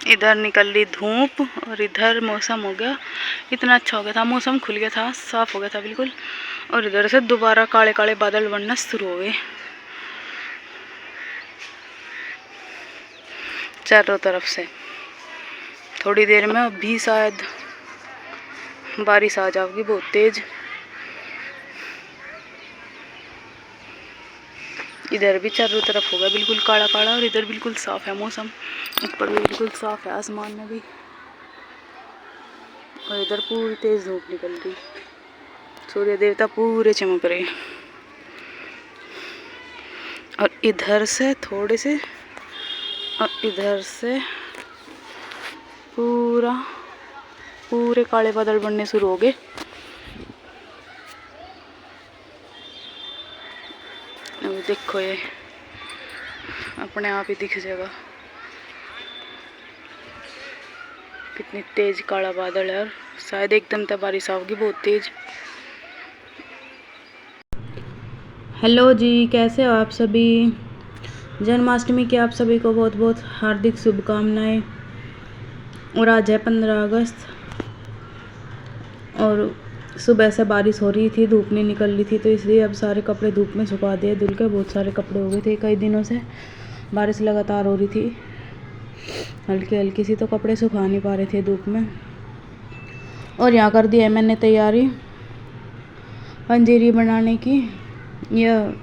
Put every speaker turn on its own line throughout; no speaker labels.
इधर निकल रही धूप और इधर मौसम हो गया, इतना अच्छा हो गया था, मौसम खुल गया था, साफ हो गया था बिल्कुल। और इधर से दोबारा काले काले बादल बनना शुरू हो गए चारों तरफ से। थोड़ी देर में अभी शायद बारिश आ जाएगी बहुत तेज। इधर भी चारों तरफ होगा बिल्कुल काला काला, और इधर बिल्कुल साफ है मौसम, ऊपर भी बिल्कुल साफ है, आसमान में भी। और इधर पूरी तेज धूप निकल रही, सूर्य देवता पूरे चमक रहे। और इधर से थोड़े से, और इधर से पूरे काले बादल बनने शुरू हो गए। देखो ये अपने आप ही दिख जाएगा कितनी तेज काला बादल है, और शायद एकदम तक बारिश आओगी बहुत तेज। हेलो जी, कैसे हो आप सभी? जन्माष्टमी की आप सभी को बहुत बहुत हार्दिक शुभकामनाएं। और आज है 15 अगस्त, और सुबह से बारिश हो रही थी, धूप नहीं निकल रही थी, तो इसलिए अब सारे कपड़े धूप में सुखा दिए धुल के। बहुत सारे कपड़े हो गए थे, कई दिनों से बारिश लगातार हो रही थी हल्की हल्की सी, तो कपड़े सुखा नहीं पा रहे थे धूप में। और यहाँ कर दी है मैंने तैयारी पंजीरी बनाने की। यह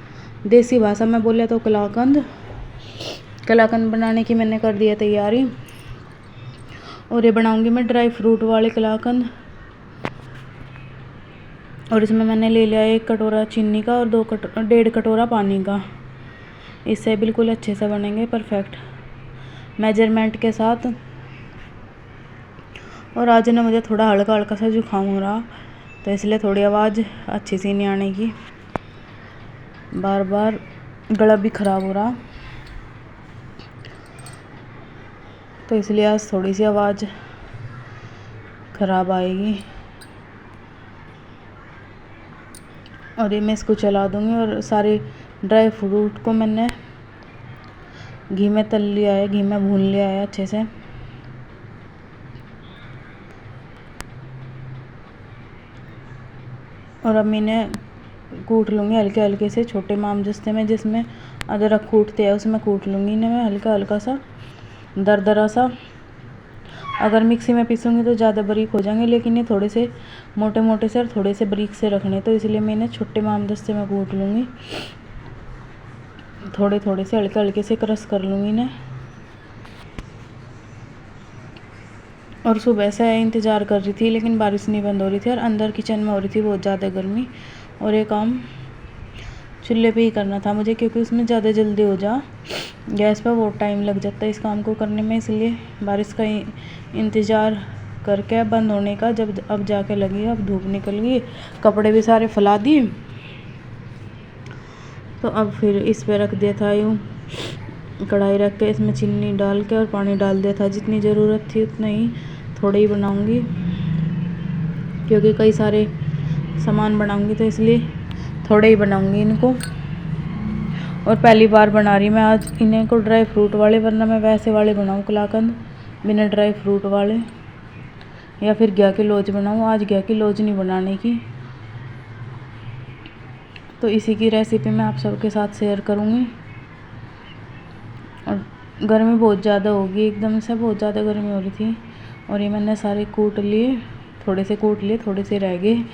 देसी भाषा में बोले तो कलाकंद बनाने की मैंने कर दी है तैयारी। और ये बनाऊंगी मैं ड्राई फ्रूट वाले कलाकंद। और इसमें मैंने ले लिया 1 कटोरा चीनी का और 1.5 कटोरा पानी का। इससे बिल्कुल अच्छे से बनेंगे, परफेक्ट मेजरमेंट के साथ। और आज ना मुझे थोड़ा हल्का हल्का सा जुकाम हो रहा, तो इसलिए थोड़ी आवाज़ अच्छी सी नहीं आने की, बार बार गला भी ख़राब हो रहा, तो इसलिए आज थोड़ी सी आवाज़ ख़राब आएगी। और ये मैं इसको चला दूँगी। और सारे ड्राई फ्रूट को मैंने घी में तल लिया है, घी में भून लिया है अच्छे से। और अब मैंने कूट लूँगी हल्के हल्के से, छोटे मामजस्ते में जिसमें अदरक कूटते हैं उसमें कूट लूँगी इन्हें मैं हल्का हल्का सा, दरदरा सा। अगर मिक्सी में पीसूँगी तो ज़्यादा बारीक हो जाएंगे, लेकिन ये थोड़े से मोटे मोटे से और थोड़े से बारीक से रखने, तो इसलिए मैं इन्हें छोटे मामदस्ते में कूट लूँगी। थोड़े थोड़े से हल्के हल्के से क्रश कर लूँगी इन्हें। और सुबह से इंतज़ार कर रही थी, लेकिन बारिश नहीं बंद हो रही थी, और अंदर किचन में हो रही थी बहुत ज़्यादा गर्मी। और ये काम चूल्हे पे ही करना था मुझे, क्योंकि उसमें ज़्यादा जल्दी हो जा, गैस पर बहुत टाइम लग जाता है इस काम को करने में। इसलिए बारिश का इंतज़ार करके बंद होने का, जब अब जाके लगी, अब धूप निकल गई, कपड़े भी सारे फैला दिए, तो अब फिर इस पे रख दिया था यूँ कढ़ाई रख के, इसमें चीनी डाल के और पानी डाल दिया था। जितनी ज़रूरत थी उतना ही, थोड़े ही बनाऊंगी क्योंकि कई सारे सामान बनाऊंगी, तो इसलिए थोड़े ही बनाऊंगी इनको। और पहली बार बना रही मैं आज इन्हें को ड्राई फ्रूट वाले, वरना मैं वैसे वाले बनाऊँ कलाकंद बिना ड्राई फ्रूट वाले, या फिर घी की लौज बनाऊँ। आज घी की लौज नहीं बनाने की, तो इसी की रेसिपी मैं आप सबके साथ शेयर करूँगी। और गर्मी बहुत ज़्यादा होगी, एकदम से बहुत ज़्यादा गर्मी हो रही थी। और ये मैंने सारे कूट लिए, थोड़े से कूट लिए, थोड़े से रह गए,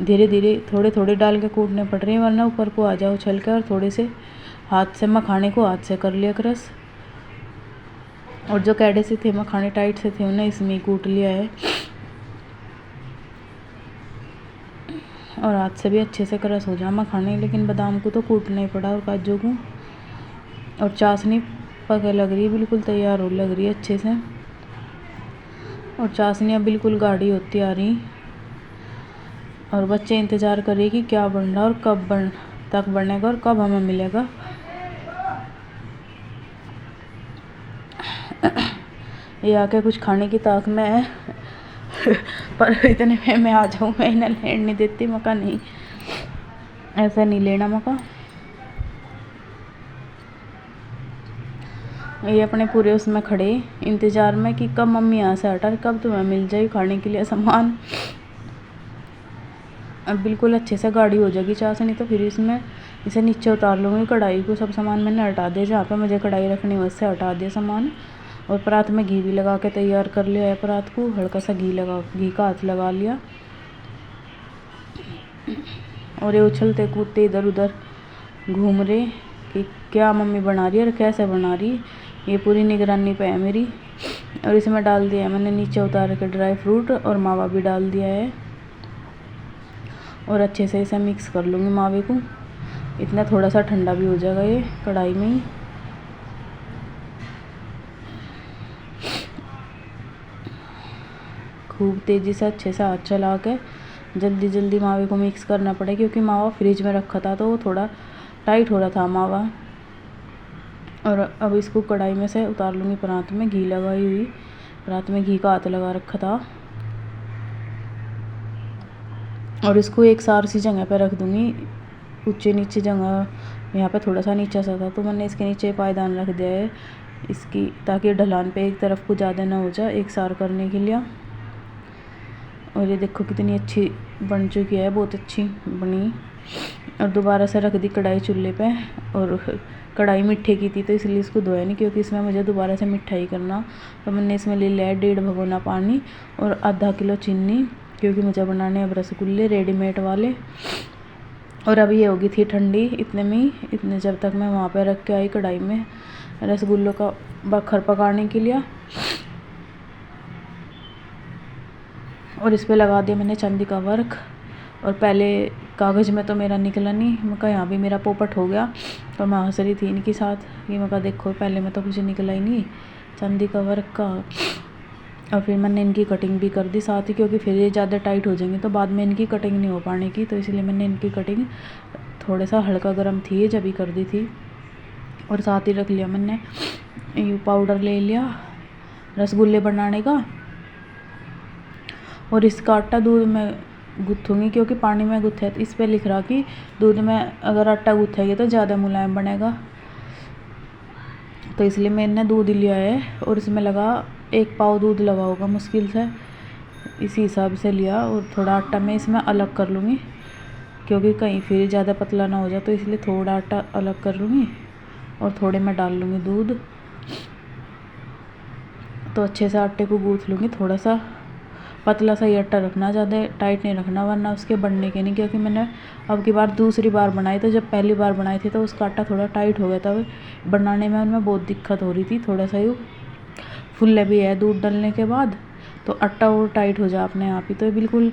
धीरे धीरे थोड़े थोड़े डाल के कूटने पड़ रहे हैं, वरना ऊपर को आ जाओ उछल के। और थोड़े से हाथ से मखाने को हाथ से कर लिया क्रश, और जो कैडे से थे मखाने टाइट से थे उन्हें इसमें ही कूट लिया है। और हाथ से भी अच्छे से क्रश हो जा मखाने, लेकिन बादाम को तो कूटना ही पड़ा, और काजू को। और चाशनी पके लग रही है, बिल्कुल तैयार हो लग रही है अच्छे से। और चाशनी अब बिल्कुल गाढ़ी होती आ रही, और बच्चे इंतज़ार कर रहे कि क्या बन रहा और कब तक बनेगा और कब हमें मिलेगा। ये आके कुछ खाने की ताक में है पर इतने में मैं आ जाऊँ, मैं इन्हें लेने नहीं देती मका, नहीं ऐसा नहीं लेना मका। ये अपने पूरे उसमें खड़े इंतज़ार में कि कब मम्मी यहाँ से हटा, कब तुम्हें मिल जाए खाने के लिए सामान। अब बिल्कुल अच्छे से गाढ़ी हो जाएगी चाशनी, तो फिर इसमें इसे नीचे उतार लूँगी कढ़ाई को। सब सामान मैंने हटा दिया, जहाँ पे मुझे कढ़ाई रखनी है उससे हटा दिया सामान। और परात में घी भी लगा के तैयार कर लिया है। परात को हल्का सा घी का हाथ लगा लिया। और ये उछलते कूदते इधर उधर घूम रहे कि क्या मम्मी बना रही है और कैसे बना रही, ये पूरी निगरानी पे है मेरी। और इसमें डाल दिया है मैंने नीचे उतार के ड्राई फ्रूट, और मावा भी डाल दिया है। और अच्छे से इसे मिक्स कर लूँगी मावे को। इतना थोड़ा सा ठंडा भी हो जाएगा ये कढ़ाई में ही। खूब तेज़ी से अच्छे से हाथ चला के जल्दी जल्दी मावे को मिक्स करना पड़े, क्योंकि मावा फ्रिज में रखा था तो वो थोड़ा टाइट हो रहा था मावा। और अब इसको कढ़ाई में से उतार लूँगी परात में, घी लगाई हुई परात में घी का हाथ लगा रखा था। और इसको एक सार सी जगह पे रख दूँगी, ऊँचे नीचे जगह। यहाँ पे थोड़ा सा नीचा सा था तो मैंने इसके नीचे पायदान रख दिया है इसकी, ताकि ढलान पे एक तरफ को ज़्यादा ना हो जाए, एक सार करने के लिए। और ये देखो कितनी अच्छी बन चुकी है, बहुत अच्छी बनी। और दोबारा से रख दी कढ़ाई चूल्हे पे। और कढ़ाई मिट्टी की थी तो इसलिए इसको धोया नहीं, क्योंकि इसमें मुझे दोबारा से मिठाई करना। तो मैंने इसमें ले लिया है 1.5 भगोना पानी और आधा किलो चीनी, क्योंकि मुझे बनाने हैं रसगुल्ले रेडीमेड वाले। और अभी ये होगी थी ठंडी इतने में, इतने जब तक मैं वहाँ पे रख के आई कढ़ाई में रसगुल्लों का बखर पकाने के लिए। और इस पे लगा दिया मैंने चांदी का वर्क। और पहले कागज़ में तो मेरा निकला नहीं, मैं कहा यहाँ भी मेरा पोपट हो गया। तो मैं हंस रही थी इनके साथ कि मैं कहा देखो पहले में तो कुछ निकला ही नहीं चांदी का वर्क का। और फिर मैंने इनकी कटिंग भी कर दी साथ ही, क्योंकि फिर ये ज़्यादा टाइट हो जाएंगे तो बाद में इनकी कटिंग नहीं हो पाने की, तो इसलिए मैंने इनकी कटिंग थोड़ा सा हल्का गर्म थी जब ही कर दी थी। और साथ ही रख लिया मैंने ये पाउडर ले लिया रसगुल्ले बनाने का। और इसका आटा दूध में गूँथूँगी, क्योंकि पानी में गूँथा है तो इस पर लिख रहा कि दूध में अगर आटा गूँथेगी तो ज़्यादा मुलायम बनेगा, तो इसलिए मैंने दूध लिया है। और इसमें लगा 1 पाव दूध लगा होगा मुश्किल से, इसी हिसाब से लिया। और थोड़ा आटा मैं इसमें अलग कर लूँगी, क्योंकि कहीं फिर ज़्यादा पतला ना हो जाए, तो इसलिए थोड़ा आटा अलग कर लूँगी और थोड़े में डाल लूँगी दूध। तो अच्छे से आटे को गूँथ लूँगी, थोड़ा सा पतला सा ही आटा रखना, ज़्यादा टाइट नहीं रखना वरना उसके बनने के नहीं। क्योंकि मैंने अब की बार दूसरी बार बनाई, तो जब पहली बार बनाई थी तो उसका आटा थोड़ा टाइट हो गया था, बनाने में उनमें बहुत दिक्कत हो रही थी। थोड़ा सा ही फुल्ले भी है दूध डालने के बाद, तो आटा और टाइट हो जाए अपने आप ही। तो बिल्कुल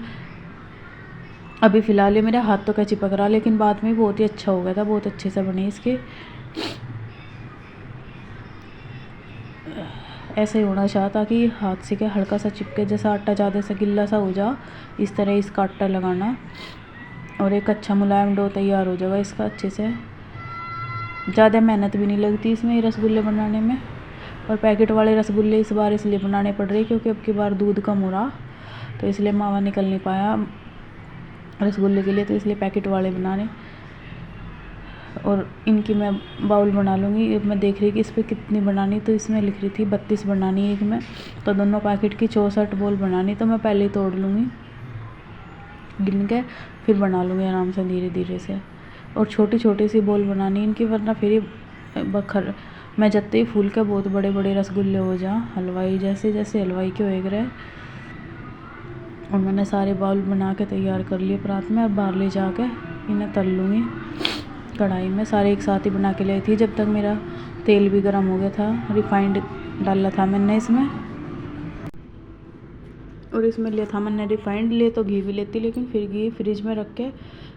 अभी फ़िलहाल ये मेरा हाथ तो क्या चिपक रहा, लेकिन बाद में बहुत ही अच्छा हो गया था, बहुत अच्छे से बने इसके। ऐसे ही होना चाहिए ताकि हाथ से क्या हल्का सा चिपके, जैसा आटा ज़्यादा सा गिल्ला सा हो जा, इस तरह इसका आटा लगाना। और एक अच्छा मुलायम डो तैयार हो जाएगा इसका अच्छे से। ज़्यादा मेहनत भी नहीं लगती इसमें रसगुल्ले बनाने में। और पैकेट वाले रसगुल्ले इस बार इसलिए बनाने पड़ रहे क्योंकि अब की बार दूध कम हो रहा, तो इसलिए मावा निकल नहीं पाया रसगुल्ले के लिए, तो इसलिए पैकेट वाले बनाने। और इनकी मैं बाउल बना लूँगी। मैं देख रही कि इस पर कितनी बनानी, तो इसमें लिख रही थी 32 बनानी एक में, तो दोनों पैकेट की 64 बॉल बनानी। तो मैं पहले ही तोड़ लूँगी गिन के, फिर बना लूँगी आराम से धीरे धीरे से। और छोटी छोटी सी बॉल बनानी इनकी, वरना फिर बखर मैं जत्ते ही फूल के बहुत बड़े बड़े रसगुल्ले हो जा हलवाई जैसे, जैसे हलवाई के होएग रहे। और मैंने सारे बाउल बना के तैयार कर लिए परात में। अब बाहर ले जाके इन्हें तल लूँगी कढ़ाई में। सारे एक साथ ही बना के लाई थी, जब तक मेरा तेल भी गर्म हो गया था। रिफाइंड डाला था मैंने इसमें, और इसमें लिया था मैंने रिफाइंड। ले तो घी भी लेती, लेकिन फिर घी फ्रिज में रख के,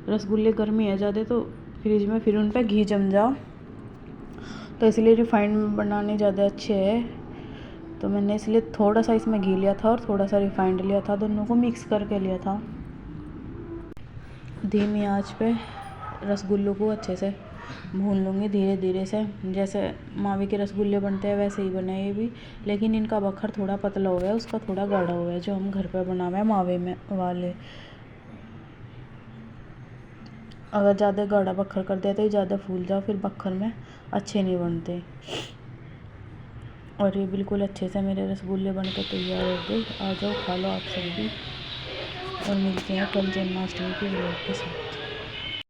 रसगुल्ले गर्मी है ज़्यादा तो फ्रिज में फिर उन पर घी जम जाओ, तो इसलिए रिफाइंड बनाने ज़्यादा अच्छे है। तो मैंने इसलिए थोड़ा सा इसमें घी लिया था और थोड़ा सा रिफाइंड लिया था, दोनों को मिक्स करके लिया था। धीमी आंच पे रसगुल्लों को अच्छे से भून लूँगी धीरे धीरे से। जैसे मावे के रसगुल्ले बनते हैं वैसे ही बने ये भी, लेकिन इनका बखर थोड़ा पतला हो गया, उसका थोड़ा गाढ़ा हो गया जो हम घर पर बना हुआ है मावे में वाले। अगर ज़्यादा गाढ़ा बखर कर दिया तो ये ज़्यादा फूल जाओ, फिर बखर में अच्छे नहीं बनते। और ये बिल्कुल अच्छे से मेरे रसगुल्ले बनकर तैयार हो गए। आ जाओ खा लो आप सब भी। और मिलते हैं कल जन्माष्टमी के व्लॉग के साथ।